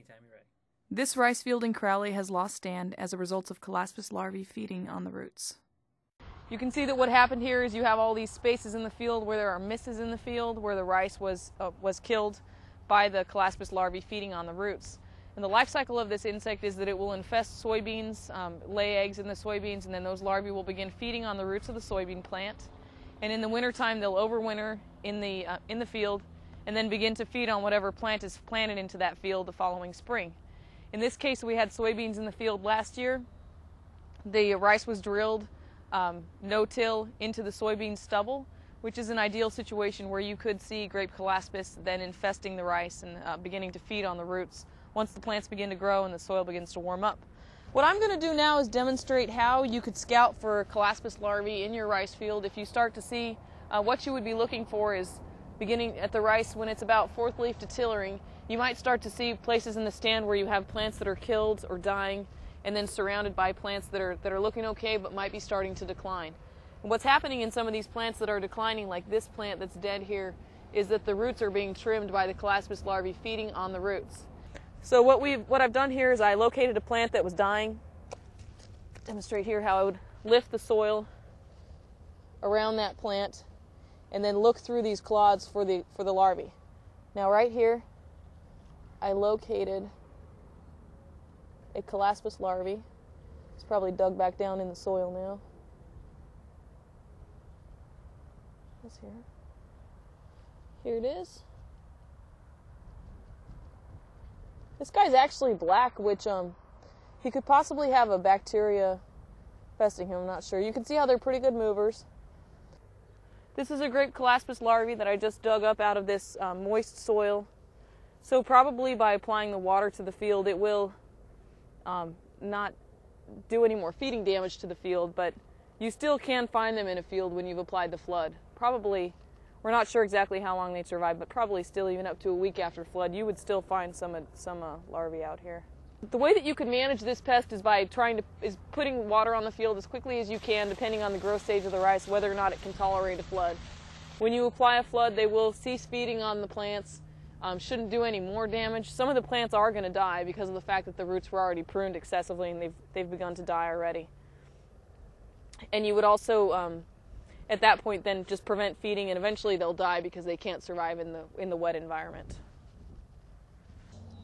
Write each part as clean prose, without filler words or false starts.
Anytime you're ready. This rice field in Crowley has lost stand as a result of Colaspis larvae feeding on the roots. You can see that what happened here is you have all these spaces in the field where there are misses in the field where the rice was killed by the Colaspis larvae feeding on the roots. And the life cycle of this insect is that it will infest soybeans, lay eggs in the soybeans, and then those larvae will begin feeding on the roots of the soybean plant. And in the wintertime, they'll overwinter in the field and then begin to feed on whatever plant is planted into that field the following spring. In this case, we had soybeans in the field last year. The rice was drilled no-till into the soybean stubble, which is an ideal situation where you could see grape Colaspis then infesting the rice and beginning to feed on the roots once the plants begin to grow and the soil begins to warm up. What I'm going to do now is demonstrate how you could scout for Colaspis larvae in your rice field. If you start to see what you would be looking for is beginning at the rice when it's about fourth leaf to tillering, you might start to see places in the stand where you have plants that are killed or dying and then surrounded by plants that are looking okay but might be starting to decline. And what's happening in some of these plants that are declining, like this plant that's dead here, is that the roots are being trimmed by the Colaspis larvae feeding on the roots. So what I've done here is I located a plant that was dying. Demonstrate here how I would lift the soil around that plant and then look through these clods for the larvae. Now right here I located a Colaspis larvae. It's probably dug back down in the soil now. That's here. Here it is. This guy's actually black, which he could possibly have a bacteria infesting him, I'm not sure. You can see how they're pretty good movers. This is a grape Colaspis larvae that I just dug up out of this moist soil. So probably by applying the water to the field, it will not do any more feeding damage to the field, but you still can find them in a field when you've applied the flood. Probably, we're not sure exactly how long they'd survive, but probably still even up to a week after flood, you would still find some larvae out here. The way that you could manage this pest is by putting water on the field as quickly as you can, depending on the growth stage of the rice, whether or not it can tolerate a flood. When you apply a flood, they will cease feeding on the plants. Shouldn't do any more damage. Some of the plants are going to die because of the fact that the roots were already pruned excessively and they've begun to die already. And you would also, at that point, then just prevent feeding, and eventually they'll die because they can't survive in the wet environment.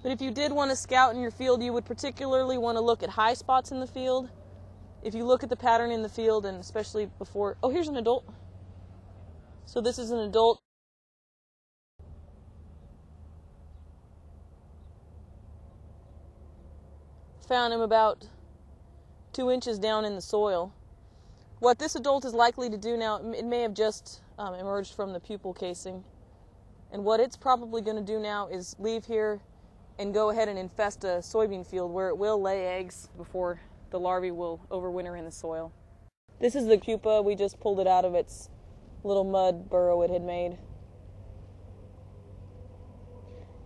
But if you did want to scout in your field, you would particularly want to look at high spots in the field. If you look at the pattern in the field, and especially before... Oh, here's an adult. So this is an adult. Found him about 2 inches down in the soil. What this adult is likely to do now, it may have just emerged from the pupal casing, and what it's probably going to do now is leave here and go ahead and infest a soybean field where it will lay eggs before the larvae will overwinter in the soil. This is the pupa. We just pulled it out of its little mud burrow it had made.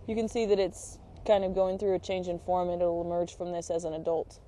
You can see that it's kind of going through a change in form, and it'll emerge from this as an adult.